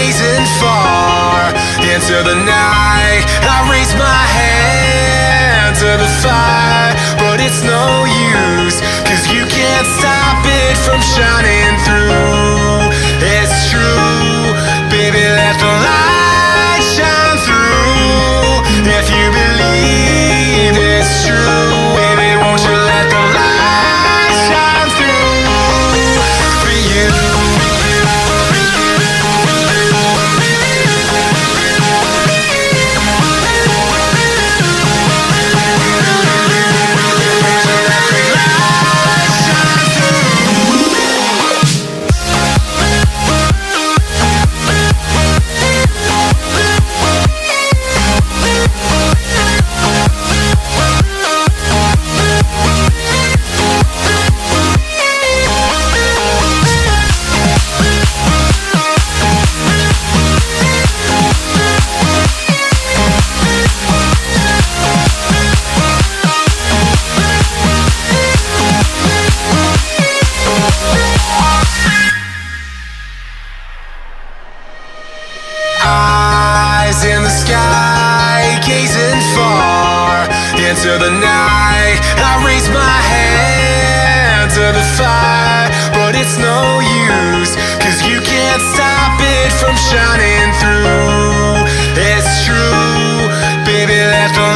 gazing far into the night. I raise my hand to the fire, but it's no use, 'cause you can't stop it from shining through. It's true, baby, let the light shine through. If you believe it's true, baby, won't you let the light shine through for you. Eyes in the sky, gazing far into the night. I raise my hand to the fire, but it's no use, 'cause you can't stop it from shining through. It's true, baby, let the